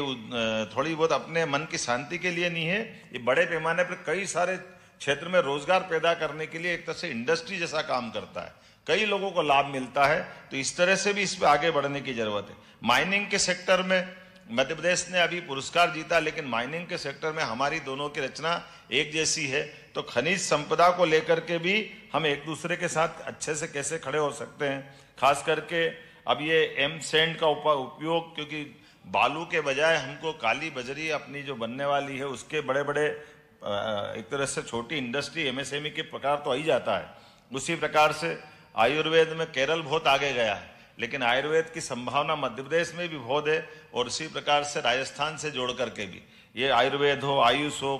थोड़ी बहुत अपने मन की शांति के लिए नहीं है, ये बड़े पैमाने पर कई सारे क्षेत्र में रोजगार पैदा करने के लिए एक तरह से इंडस्ट्री जैसा काम करता है, कई लोगों को लाभ मिलता है। तो इस तरह से भी इस पर आगे बढ़ने की जरूरत है। माइनिंग के सेक्टर में मध्य प्रदेश ने अभी पुरस्कार जीता, लेकिन माइनिंग के सेक्टर में हमारी दोनों की रचना एक जैसी है, तो खनिज संपदा को लेकर के भी हम एक दूसरे के साथ अच्छे से कैसे खड़े हो सकते हैं। खास करके अब ये एम सैंड का उपयोग, क्योंकि बालू के बजाय हमको काली बजरी अपनी जो बनने वाली है उसके बड़े बड़े एक तरह से छोटी इंडस्ट्री एमएसएमई के प्रकार तो आ ही जाता है। उसी प्रकार से आयुर्वेद में केरल बहुत आगे गया है, लेकिन आयुर्वेद की संभावना मध्य प्रदेश में भी बहुत है, और उसी प्रकार से राजस्थान से जोड़ करके भी ये आयुर्वेद हो, आयुष हो,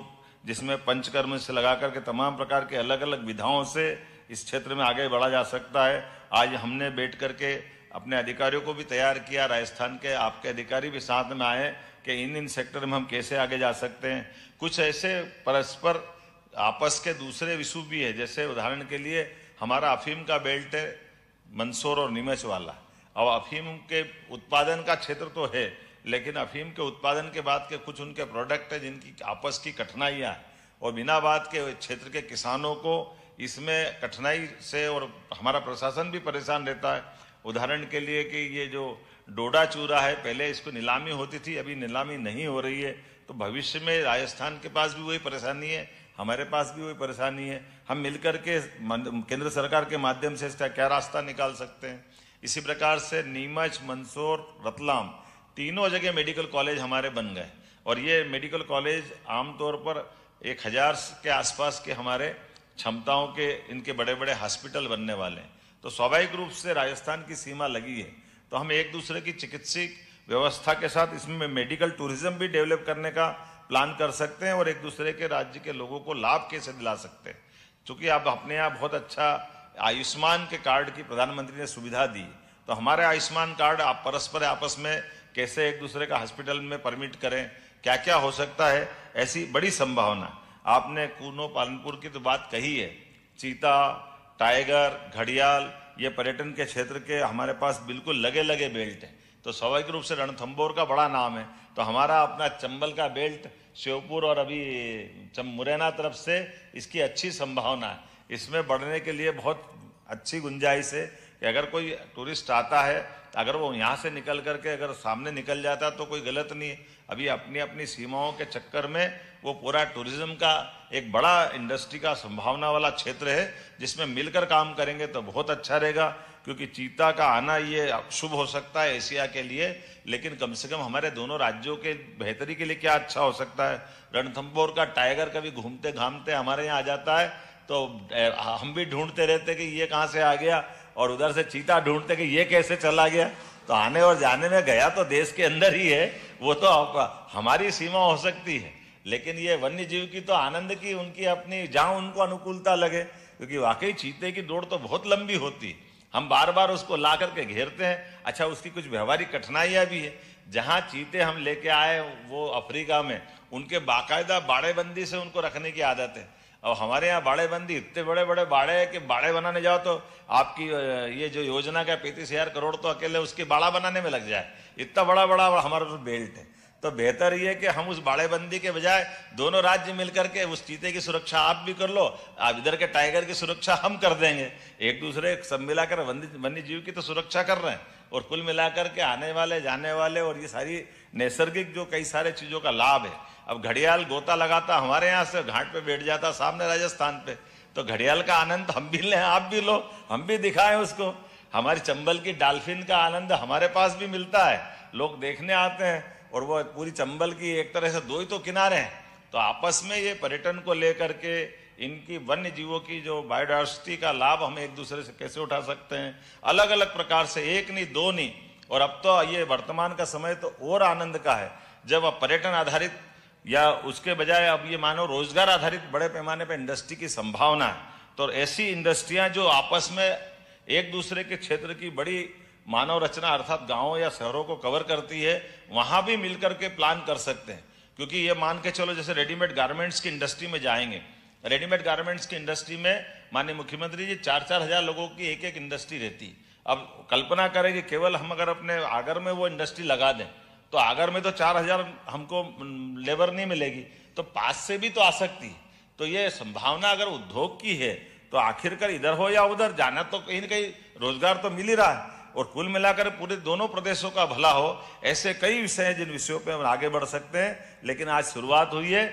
जिसमें पंचकर्म से लगा करके तमाम प्रकार के अलग अलग विधाओं से इस क्षेत्र में आगे बढ़ा जा सकता है। आज हमने बैठ करके अपने अधिकारियों को भी तैयार किया, राजस्थान के आपके अधिकारी भी साथ में आए कि इन सेक्टर में हम कैसे आगे जा सकते हैं। कुछ ऐसे परस्पर आपस के दूसरे विषय भी है, जैसे उदाहरण के लिए हमारा अफीम का बेल्ट है मंदसौर और नीमच वाला। अब अफीम के उत्पादन का क्षेत्र तो है, लेकिन अफीम के उत्पादन के बाद के कुछ उनके प्रोडक्ट है जिनकी आपस की कठिनाइयां हैं, और बिना बात के क्षेत्र के किसानों को इसमें कठिनाई से, और हमारा प्रशासन भी परेशान रहता है। उदाहरण के लिए कि ये जो डोडा चूरा है, पहले इसको नीलामी होती थी, अभी नीलामी नहीं हो रही है, तो भविष्य में राजस्थान के पास भी वही परेशानी है, हमारे पास भी वही परेशानी है। हम मिलकर के केंद्र सरकार के माध्यम से इसका क्या रास्ता निकाल सकते हैं। इसी प्रकार से नीमच, मंदसौर, रतलाम तीनों जगह मेडिकल कॉलेज हमारे बन गए, और ये मेडिकल कॉलेज आमतौर पर 1000 के आसपास के हमारे क्षमताओं के इनके बड़े बड़े हॉस्पिटल बनने वाले हैं। तो स्वाभाविक रूप से राजस्थान की सीमा लगी है, तो हम एक दूसरे की चिकित्सीय व्यवस्था के साथ इसमें मेडिकल टूरिज्म भी डेवलप करने का प्लान कर सकते हैं, और एक दूसरे के राज्य के लोगों को लाभ कैसे दिला सकते हैं। चूंकि आप अपने यहाँ बहुत अच्छा आयुष्मान के कार्ड की प्रधानमंत्री ने सुविधा दी, तो हमारे आयुष्मान कार्ड आप परस्पर आपस में कैसे एक दूसरे का हॉस्पिटल में परमिट करें, क्या क्या हो सकता है, ऐसी बड़ी संभावना। आपने कूनो पालनपुर की तो बात कही है, चीता, टाइगर, घड़ियाल, ये पर्यटन के क्षेत्र के हमारे पास बिल्कुल लगे लगे बेल्ट है। तो स्वाभाविक रूप से रणथंभौर का बड़ा नाम है, तो हमारा अपना चंबल का बेल्ट, श्योपुर और अभी मुरैना तरफ से इसकी अच्छी संभावना है। इसमें बढ़ने के लिए बहुत अच्छी गुंजाइश है कि अगर कोई टूरिस्ट आता है, तो अगर वो यहाँ से निकल करके अगर सामने निकल जाता तो कोई गलत नहीं है। अभी अपनी अपनी सीमाओं के चक्कर में वो पूरा टूरिज्म का एक बड़ा इंडस्ट्री का संभावना वाला क्षेत्र है, जिसमें मिलकर काम करेंगे तो बहुत अच्छा रहेगा। क्योंकि चीता का आना ये शुभ हो सकता है एशिया के लिए, लेकिन कम से कम हमारे दोनों राज्यों के बेहतरी के लिए क्या अच्छा हो सकता है। रणथंभौर का टाइगर कभी घूमते घामते हमारे यहाँ आ जाता है, तो हम भी ढूंढते रहते कि ये कहाँ से आ गया, और उधर से चीता ढूंढते कि ये कैसे चला गया। तो आने और जाने में गया तो देश के अंदर ही है, वो तो हमारी सीमा हो सकती है, लेकिन ये वन्य जीव की तो आनंद की उनकी अपनी जहां उनको अनुकूलता लगे, क्योंकि वाकई चीते की दौड़ तो बहुत लंबी होती है। हम बार बार उसको ला करके घेरते हैं। अच्छा, उसकी कुछ व्यवहारिक कठिनाइयां भी है। जहां चीते हम लेके आए वो अफ्रीका में, उनके बाकायदा बाड़ेबंदी से उनको रखने की आदत है। और हमारे यहाँ बाड़ेबंदी इतने बड़े बड़े बाड़े हैं कि बाड़े बनाने जाओ तो आपकी ये जो योजना का 35,000 करोड़ तो अकेले उसकी बाड़ा बनाने में लग जाए, इतना बड़ा बड़ा हमारा तो बेल्ट है। तो बेहतर ये कि हम उस बाड़ेबंदी के बजाय दोनों राज्य मिलकर के उस चीते की सुरक्षा आप भी कर लो, आप इधर के टाइगर की सुरक्षा हम कर देंगे। एक दूसरे सब मिलाकर वन्य जीव की तो सुरक्षा कर रहे हैं, और कुल मिलाकर के आने वाले जाने वाले और ये सारी नैसर्गिक जो कई सारे चीजों का लाभ है। अब घड़ियाल गोता लगाता हमारे यहाँ से घाट पे बैठ जाता सामने राजस्थान पे, तो घड़ियाल का आनंद हम भी लें, आप भी लो, हम भी दिखाएं उसको। हमारी चंबल की डॉल्फिन का आनंद हमारे पास भी मिलता है, लोग देखने आते हैं, और वो पूरी चंबल की एक तरह से दो ही तो किनारे हैं। तो आपस में ये पर्यटन को लेकर के इनकी वन्य जीवों की जो बायोडायवर्सिटी का लाभ हम एक दूसरे से कैसे उठा सकते हैं, अलग अलग प्रकार से, एक नहीं दो नहीं, और अब तो ये वर्तमान का समय तो और आनंद का है, जब अब पर्यटन आधारित या उसके बजाय अब ये मानो रोजगार आधारित बड़े पैमाने पर इंडस्ट्री की संभावना है। तो ऐसी इंडस्ट्रियां जो आपस में एक दूसरे के क्षेत्र की बड़ी मानव रचना अर्थात गांवों या शहरों को कवर करती है, वहां भी मिलकर के प्लान कर सकते हैं। क्योंकि ये मान के चलो जैसे रेडीमेड गारमेंट्स की इंडस्ट्री में जाएंगे, रेडीमेड गारमेंट्स की इंडस्ट्री में माननीय मुख्यमंत्री जी 4-4 हजार लोगों की एक एक इंडस्ट्री रहती। अब कल्पना करें कि केवल हम अगर अपने आगर में वो इंडस्ट्री लगा दें तो आगर में तो 4 हजार हमको लेबर नहीं मिलेगी, तो पास से भी तो आ सकती। तो ये संभावना अगर उद्योग की है तो आखिरकार इधर हो या उधर जाना तो कहीं न कहीं रोजगार तो मिल ही रहा है। और कुल मिलाकर पूरे दोनों प्रदेशों का भला हो, ऐसे कई विषय हैं जिन विषयों पे हम आगे बढ़ सकते हैं। लेकिन आज शुरुआत हुई है,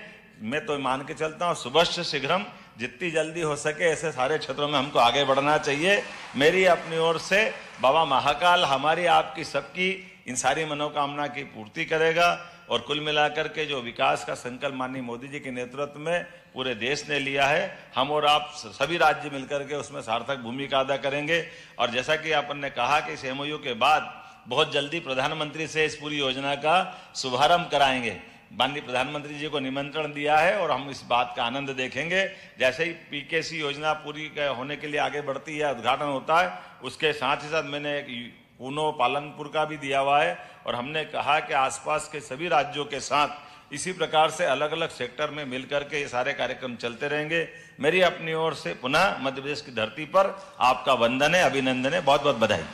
मैं तो मान के चलता हूँ शुभश्च शीघ्रम, जितनी जल्दी हो सके ऐसे सारे क्षेत्रों में हमको आगे बढ़ना चाहिए। मेरी अपनी ओर से बाबा महाकाल हमारी आपकी सबकी इन सारी मनोकामना की पूर्ति करेगा। और कुल मिलाकर के जो विकास का संकल्प माननीय मोदी जी के नेतृत्व में पूरे देश ने लिया है, हम और आप सभी राज्य मिलकर के उसमें सार्थक भूमिका अदा करेंगे। और जैसा कि अपन ने कहा कि इस MOU के बाद बहुत जल्दी प्रधानमंत्री से इस पूरी योजना का शुभारंभ कराएंगे। माननीय प्रधानमंत्री जी को निमंत्रण दिया है और हम इस बात का आनंद देखेंगे। जैसे ही PKC योजना पूरी होने के लिए आगे बढ़ती है, उद्घाटन होता है, उसके साथ ही साथ मैंने एक ऊनो पालनपुर का भी दिया हुआ है। और हमने कहा कि आसपास के सभी राज्यों के साथ इसी प्रकार से अलग अलग सेक्टर में मिलकर के ये सारे कार्यक्रम चलते रहेंगे। मेरी अपनी ओर से पुनः मध्य प्रदेश की धरती पर आपका वंदन है, अभिनंदन है, बहुत बहुत बधाई।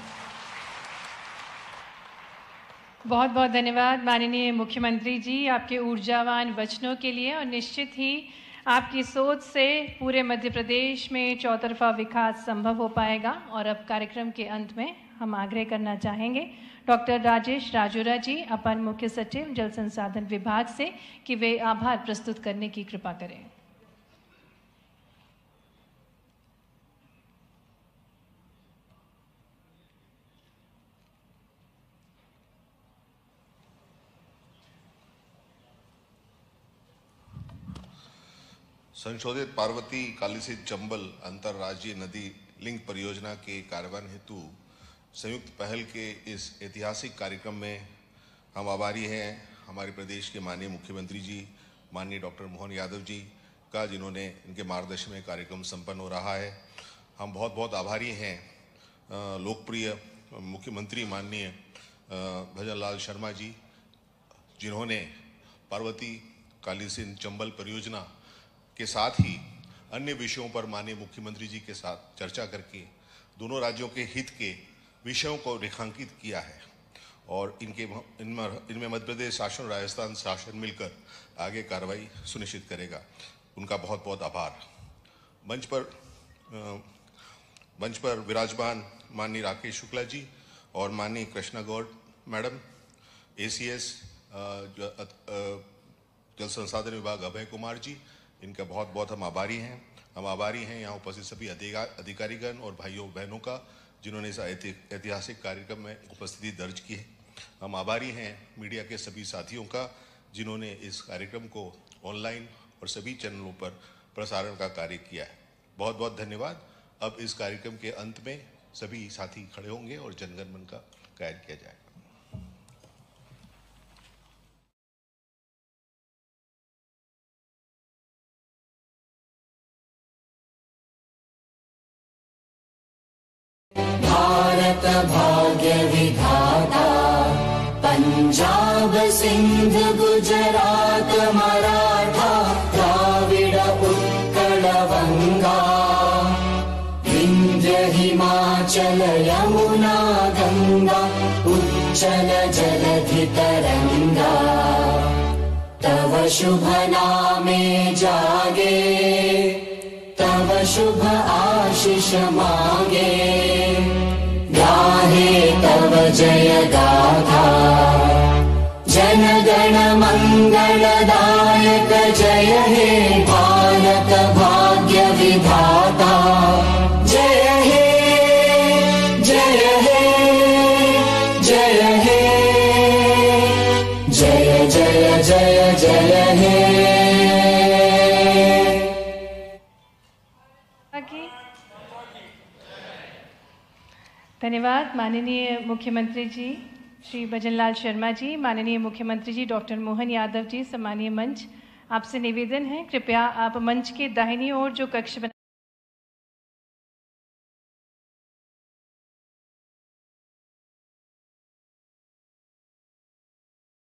बहुत बहुत धन्यवाद माननीय मुख्यमंत्री जी आपके ऊर्जावान वचनों के लिए। और निश्चित ही आपकी सोच से पूरे मध्य प्रदेश में चौतरफा विकास संभव हो पाएगा। और अब कार्यक्रम के अंत में हम आग्रह करना चाहेंगे डॉक्टर राजेश राजोरा जी, अपर मुख्य सचिव जल संसाधन विभाग से, कि वे आभार प्रस्तुत करने की कृपा करें। संशोधित पार्वती कालीसिंध चंबल अंतर्राज्यीय नदी लिंक परियोजना के कार्यान्वयन हेतु संयुक्त पहल के इस ऐतिहासिक कार्यक्रम में हम आभारी हैं हमारे प्रदेश के माननीय मुख्यमंत्री जी माननीय डॉक्टर मोहन यादव जी का, जिन्होंने इनके मार्गदर्शन में कार्यक्रम संपन्न हो रहा है। हम बहुत बहुत आभारी हैं लोकप्रिय मुख्यमंत्री माननीय भजन लाल शर्मा जी, जिन्होंने पार्वती कालीसिंध चंबल परियोजना के साथ ही अन्य विषयों पर माननीय मुख्यमंत्री जी के साथ चर्चा करके दोनों राज्यों के हित के विषयों को रेखांकित किया है। और इनमें मध्य प्रदेश शासन, राजस्थान शासन मिलकर आगे कार्रवाई सुनिश्चित करेगा। उनका बहुत बहुत आभार। मंच पर विराजमान माननीय राकेश शुक्ला जी और माननीय कृष्णा गौड़ मैडम, ACS जल संसाधन विभाग अभय कुमार जी, इनका बहुत बहुत हम आभारी हैं। हम आभारी हैं यहाँ उपस्थित सभी अधिकारीगण और भाइयों बहनों का, जिन्होंने इस ऐतिहासिक कार्यक्रम में उपस्थिति दर्ज की है। हम आभारी हैं मीडिया के सभी साथियों का, जिन्होंने इस कार्यक्रम को ऑनलाइन और सभी चैनलों पर प्रसारण का कार्य किया है। बहुत बहुत धन्यवाद। अब इस कार्यक्रम के अंत में सभी साथी खड़े होंगे और जनगण मन का गायन किया जाएगा। भारत भाग्य विधाता, पंजाब सिंध गुजरात मराठा द्राविड उत्कल वंगा, विंध्य हिमाचल यमुना गंगा उच्चल जलधि तरंगा, तव शुभ नामे जागे, तव शुभ आशीष मांगे, गाहे तव जय गाथा, जन गण मंगलदायक जय हे भारत भाग्य विधाता, जय हे जय हे जय हे, जय जय जय जय हे। धन्यवाद। धन्यवाद माननीय मुख्यमंत्री जी श्री भजनलाल शर्मा जी, माननीय मुख्यमंत्री जी डॉक्टर मोहन यादव जी, सम्मानीय मंच, आपसे निवेदन है कृपया आप मंच के दाहिनी ओर जो कक्ष बना